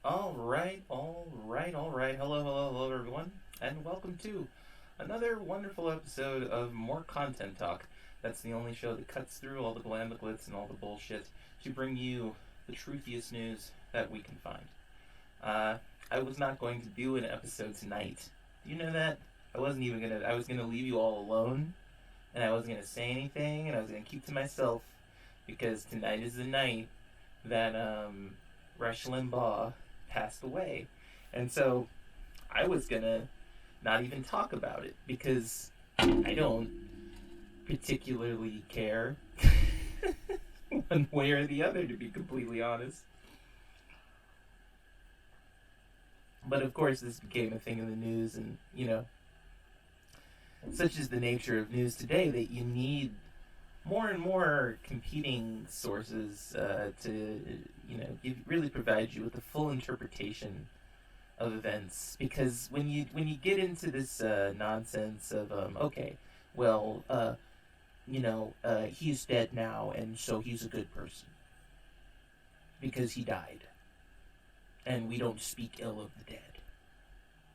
All right. Hello, everyone, and welcome to another wonderful episode of More Content Talk. That's the only show that cuts through all the glambiglitz and all the bullshit to bring you the truthiest news that we can find. I was not going to do an episode tonight. Do you know that? I was gonna leave you all alone, and I wasn't gonna say anything, and I was gonna keep to myself, because tonight is the night that, Rush Limbaugh passed away. And so I was gonna not even talk about it because I don't particularly care one way or the other, to be completely honest. But of course, this became a thing in the news, and such is the nature of news today that you need more and more competing sources to really provide you with a full interpretation of events, because when you get into this nonsense of okay, well, he's dead now, and so he's a good person because he died, and we don't speak ill of the dead,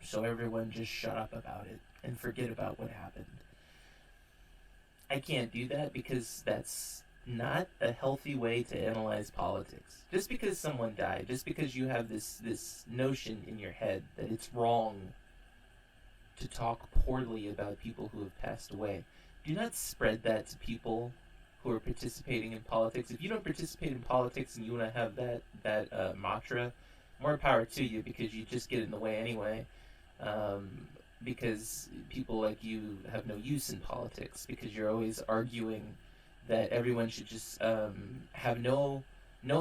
so everyone just shut up about it and forget about what happened. I can't do that, because that's not a healthy way to analyze politics. Just because someone died, just because you have this notion in your head that it's wrong to talk poorly about people who have passed away, do not spread that to people who are participating in politics. If you don't participate in politics and you want to have that mantra, more power to you, because you just get in the way anyway. Because people like you have no use in politics, because you're always arguing that everyone should just have no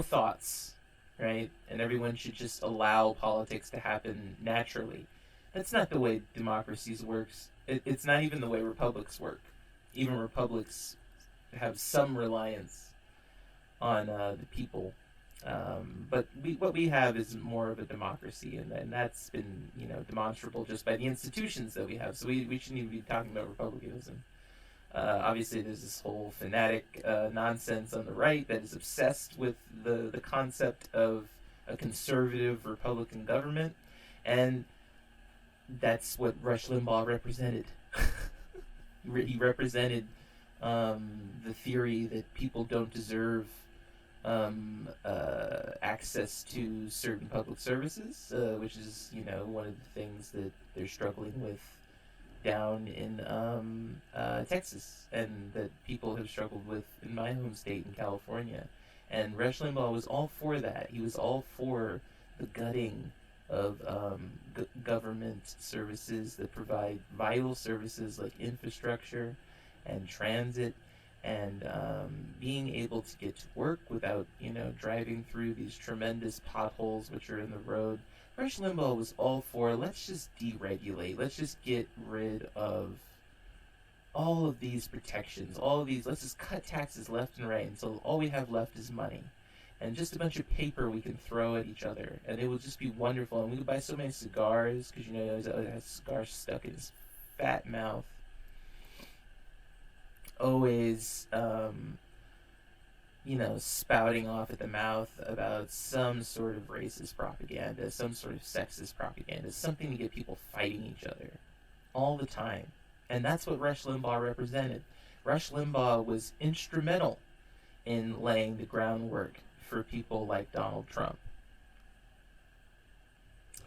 thoughts, right? And everyone should just allow politics to happen naturally. That's not the way democracies works. It's not even the way republics work. Even republics have some reliance on the people. But what we have is more of a democracy, and that's been demonstrable just by the institutions that we have. So we shouldn't even be talking about republicanism. Obviously, there's this whole fanatic nonsense on the right that is obsessed with the concept of a conservative Republican government, and that's what Rush Limbaugh represented. He represented the theory that people don't deserve access to certain public services, which is one of the things that they're struggling with down in Texas, and that people have struggled with in my home state in California. And Rush Limbaugh was all for that. He was all for the gutting of government services that provide vital services like infrastructure and transit, and being able to get to work without, driving through these tremendous potholes which are in the road. Rush Limbaugh was all for, let's just deregulate, let's just get rid of all of these protections, let's just cut taxes left and right until all we have left is money. And just a bunch of paper we can throw at each other, and it will just be wonderful. And we could buy so many cigars, because he has a cigar stuck in his fat mouth. Always, spouting off at the mouth about some sort of racist propaganda, some sort of sexist propaganda, something to get people fighting each other all the time. And that's what Rush Limbaugh represented. Rush Limbaugh was instrumental in laying the groundwork for people like Donald Trump,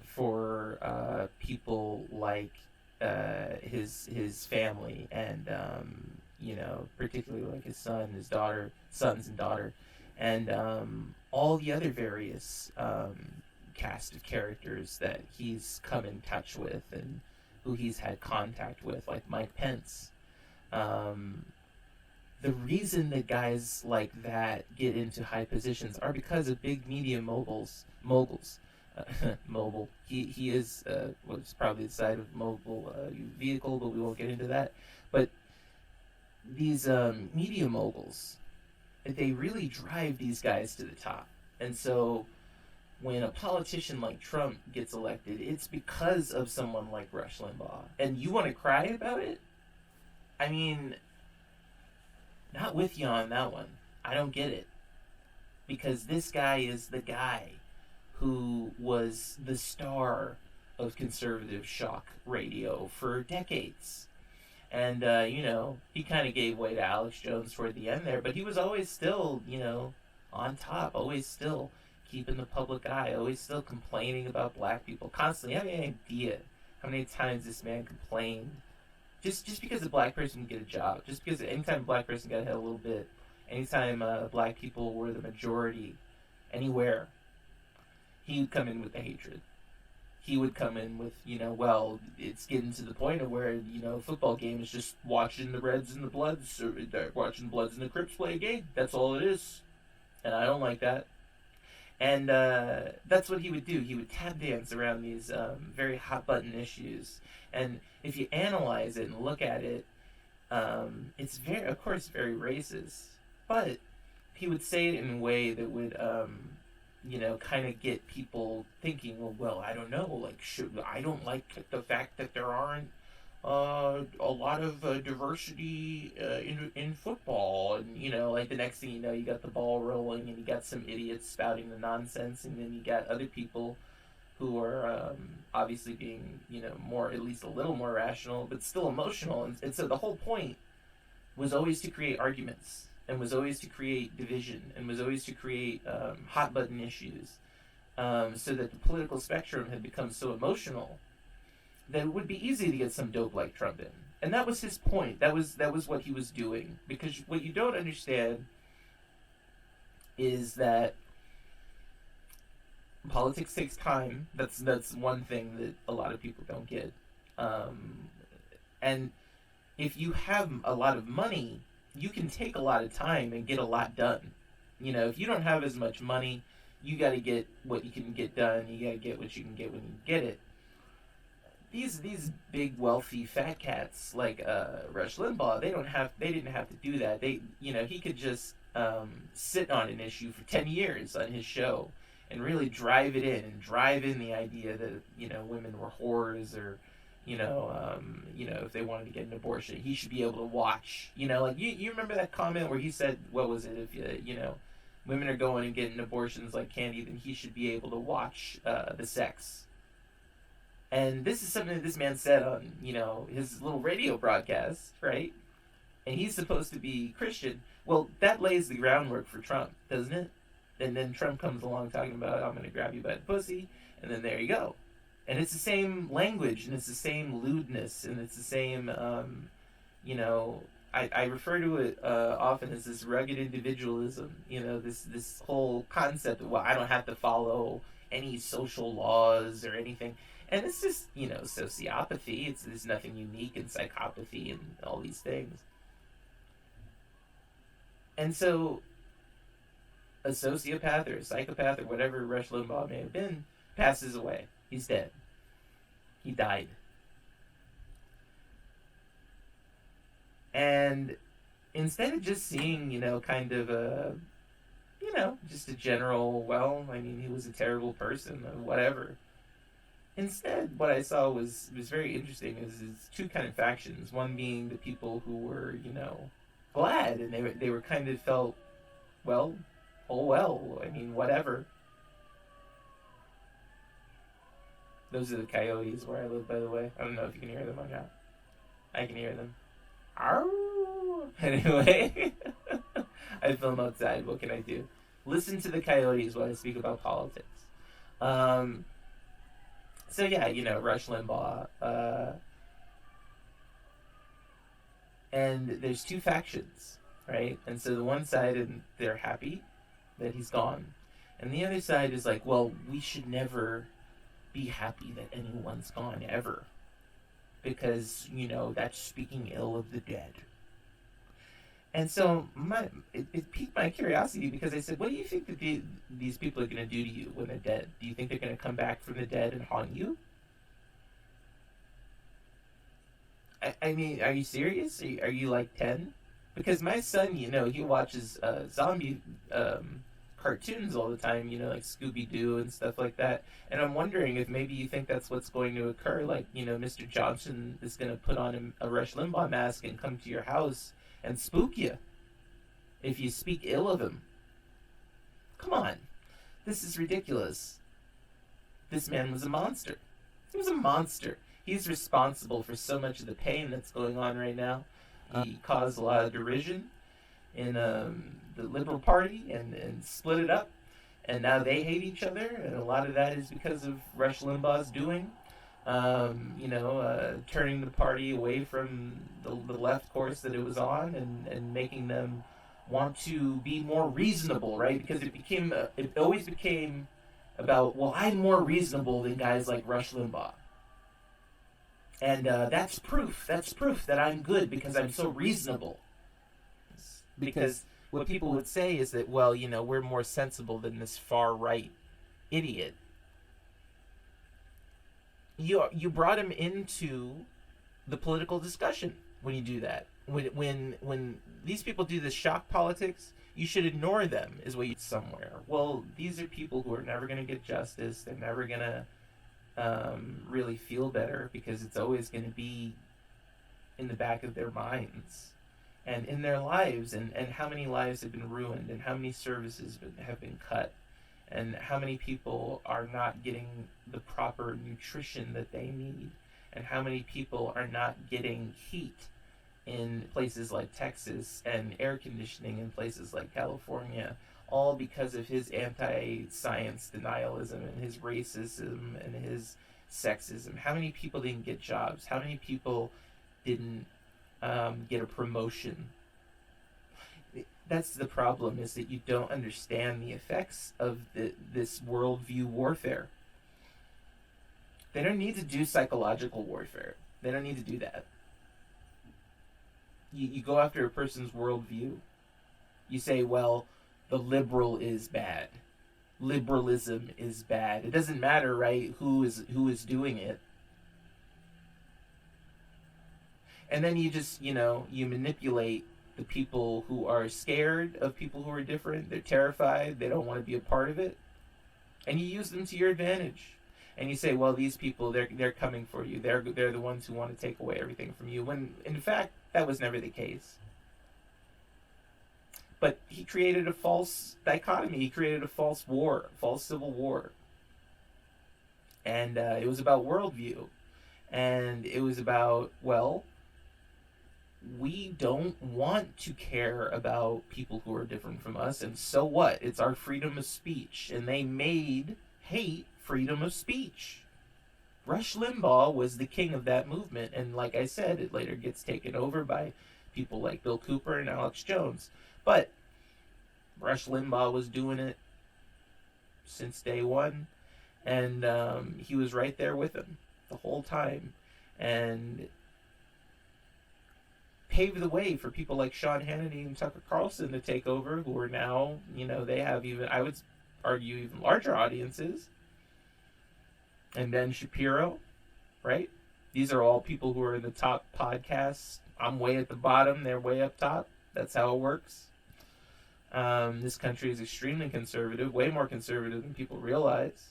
for people like his family, and particularly like his sons and daughter, and all the other various cast of characters that he's come in touch with and who he's had contact with, like Mike Pence. The reason that guys like that get into high positions are because of big media moguls. Mobile. He is what's probably the side of mobile vehicle, but we won't get into that. But these media moguls, they really drive these guys to the top. And so when a politician like Trump gets elected, it's because of someone like Rush Limbaugh. And you want to cry about it? I mean, not with you on that one. I don't get it. Because this guy is the guy who was the star of conservative shock radio for decades. And, he kind of gave way to Alex Jones toward the end there, but he was always still, on top, always still keeping the public eye, always still complaining about black people, constantly. I have any idea how many times this man complained. Just because a black person would get a job, just because anytime a black person got ahead a little bit, anytime black people were the majority, anywhere, he would come in with the hatred. He would come in with, well, it's getting to the point of where, football game is just watching the Reds and the Bloods, or watching the Bloods and the Crips play a game. That's all it is. And I don't like that. And that's what he would do. He would tap dance around these very hot-button issues. And if you analyze it and look at it, it's very, of course, very racist. But he would say it in a way that would, kind of get people thinking, well, I don't know, I don't like the fact that there aren't a lot of diversity in football. And, the next thing you know, you got the ball rolling and you got some idiots spouting the nonsense, and then you got other people who are obviously being, more, at least a little more rational, but still emotional. And so the whole point was always to create arguments, and was always to create division, and was always to create hot-button issues, so that the political spectrum had become so emotional that it would be easy to get some dope like Trump in. And that was his point. That was what he was doing. Because what you don't understand is that politics takes time. That's one thing that a lot of people don't get. And if you have a lot of money, you can take a lot of time and get a lot done. If you don't have as much money, you got to get what you can get done. You got to get what you can get when you get it. These big wealthy fat cats like Rush Limbaugh, they didn't have to do that. He could just sit on an issue for 10 years on his show and really drive it in, and drive in the idea that women were whores, or if they wanted to get an abortion, he should be able to watch. You remember that comment where he said, what was it, if women are going and getting abortions like candy, then he should be able to watch the sex. And this is something that this man said on, his little radio broadcast, right? And he's supposed to be Christian. Well, that lays the groundwork for Trump, doesn't it? And then Trump comes along talking about, I'm going to grab you by the pussy, and then there you go. And it's the same language, and it's the same lewdness, and it's the same, I refer to it often as this rugged individualism, this whole concept of, I don't have to follow any social laws or anything. And it's just, sociopathy. There's nothing unique in psychopathy and all these things. And so a sociopath or a psychopath or whatever Rush Limbaugh may have been passes away. He's dead. He died. And instead of just seeing, kind of a, just a general, he was a terrible person or whatever. Instead, what I saw was very interesting. Is two kind of factions. One being the people who were, glad, and they were kind of felt, whatever. Those are the coyotes where I live, by the way. I don't know if you can hear them or not. I can hear them. Arr! Anyway, I film outside. What can I do? Listen to the coyotes while I speak about politics. So yeah, Rush Limbaugh. And there's two factions, right? And so the one side, and they're happy that he's gone. And the other side is like, we should never be happy that anyone's gone, ever. Because, that's speaking ill of the dead. And so it piqued my curiosity, because I said, what do you think that these people are going to do to you when they're dead? Do you think they're going to come back from the dead and haunt you? I mean, are you serious? Are you like 10? Because my son, he watches zombie cartoons all the time, like Scooby-Doo and stuff like that. And I'm wondering if maybe you think that's what's going to occur. Like, Mr. Johnson is going to put on a Rush Limbaugh mask and come to your house and spook you if you speak ill of him. Come on. This is ridiculous. This man was a monster. He was a monster. He's responsible for so much of the pain that's going on right now. He caused a lot of derision in the Liberal Party and split it up. And now they hate each other, and a lot of that is because of Rush Limbaugh's doing. Turning the party away from the left course that it was on, and making them want to be more reasonable, right? Because it always became about, well, I'm more reasonable than guys like Rush Limbaugh. And that's proof that I'm good because I'm so reasonable. Because what people would say is that, well, we're more sensible than this far-right idiot. You brought him into the political discussion when you do that. When these people do this shock politics, you should ignore them, is what you somewhere. Well, these are people who are never going to get justice. They're never going to really feel better, because it's always going to be in the back of their minds and in their lives, and how many lives have been ruined, and how many services have been cut, and how many people are not getting the proper nutrition that they need, and how many people are not getting heat in places like Texas and air conditioning in places like California, all because of his anti-science denialism and his racism and his sexism. How many people didn't get jobs? How many people didn't get a promotion? That's the problem, is that you don't understand the effects of this worldview warfare. They don't need to do psychological warfare. They don't need to do that. You go after a person's worldview. You say, well, the liberal is bad. Liberalism is bad. It doesn't matter, right, who is doing it. And then you just, you manipulate the people who are scared of people who are different. They're terrified. They don't want to be a part of it. And you use them to your advantage. And you say, well, these people, they're coming for you. They're the ones who want to take away everything from you. When, in fact, that was never the case. But he created a false dichotomy. He created a false war, false civil war. And it was about worldview. And it was about, well, we don't want to care about people who are different from us, and so what? It's our freedom of speech. And they made hate freedom of speech. Rush Limbaugh was the king of that movement, and like I said, it later gets taken over by people like Bill Cooper and Alex Jones. But Rush Limbaugh was doing it since day one, and he was right there with him the whole time, and paved the way for people like Sean Hannity and Tucker Carlson to take over, who are now, they have even, I would argue, even larger audiences. And Ben Shapiro, right? These are all people who are in the top podcasts. I'm way at the bottom, they're way up top. That's how it works. This country is extremely conservative, way more conservative than people realize.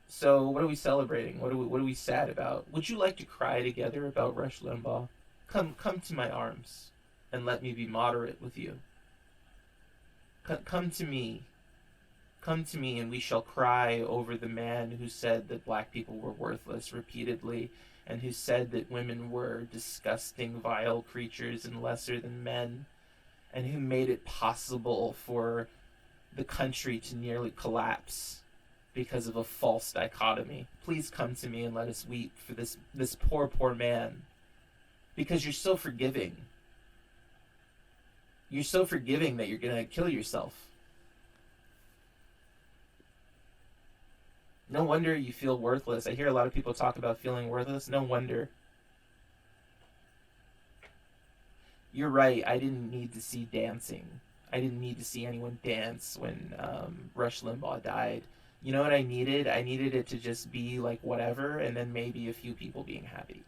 So what are we celebrating? What are we sad about? Would you like to cry together about Rush Limbaugh? Come to my arms and let me be moderate with you. Come to me. Come to me, and we shall cry over the man who said that black people were worthless repeatedly, and who said that women were disgusting, vile creatures and lesser than men, and who made it possible for the country to nearly collapse because of a false dichotomy. Please come to me and let us weep for this poor, poor man, because you're so forgiving. You're so forgiving that you're going to kill yourself. No wonder you feel worthless. I hear a lot of people talk about feeling worthless. No wonder. You're right. I didn't need to see dancing. I didn't need to see anyone dance when Rush Limbaugh died. You know what I needed? I needed it to just be like whatever, and then maybe a few people being happy.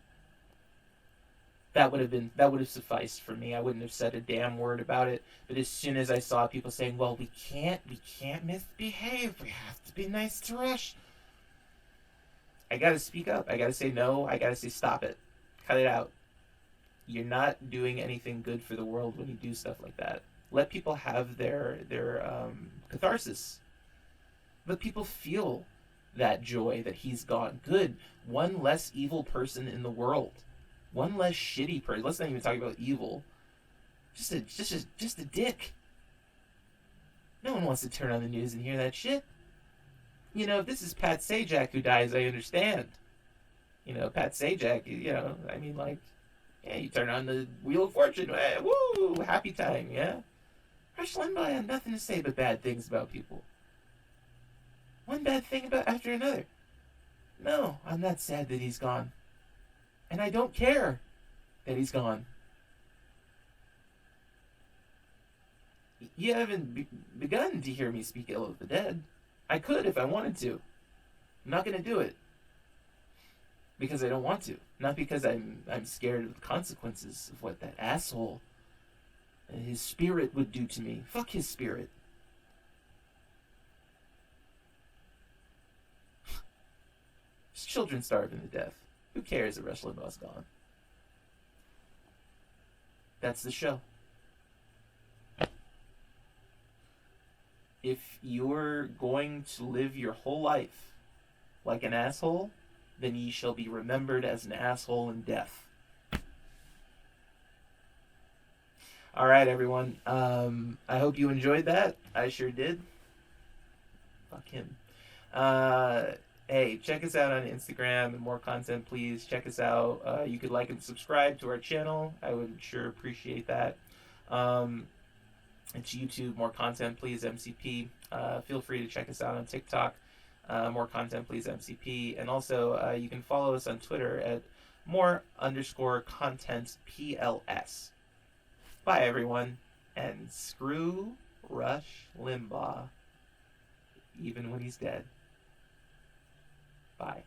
That would have sufficed for me. I wouldn't have said a damn word about it. But as soon as I saw people saying, well, we can't misbehave. We have to be nice to Rush. I gotta speak up. I gotta say no. I gotta say stop it. Cut it out. You're not doing anything good for the world when you do stuff like that. Let people have their catharsis. But people feel that joy that he's gone. Good. One less evil person in the world. One less shitty person. Let's not even talk about evil. Just a dick. No one wants to turn on the news and hear that shit. You know, if this is Pat Sajak who dies, I understand. You know, Pat Sajak, you know, I mean, like, yeah, you turn on the Wheel of Fortune, woo, happy time, yeah? Rush Limbaugh had nothing to say but bad things about people. One bad thing about after another. No, I'm not sad that he's gone. And I don't care that he's gone. You haven't begun to hear me speak ill of the dead. I could if I wanted to. I'm not going to do it. Because I don't want to. Not because I'm scared of the consequences of what that asshole and his spirit would do to me. Fuck his spirit. His children starving to death. Who cares that Rush Limbaugh's gone? That's the show. If you're going to live your whole life like an asshole, then ye shall be remembered as an asshole in death. Alright, everyone. I hope you enjoyed that. I sure did. Fuck him. Hey, check us out on Instagram and more content, please. Check us out. You could like and subscribe to our channel. I would sure appreciate that. It's YouTube, more content, please, MCP. Feel free to check us out on TikTok. More content, please, MCP. And also, you can follow us on Twitter at more_content PLS. Bye, everyone. And screw Rush Limbaugh, even when he's dead. Bye.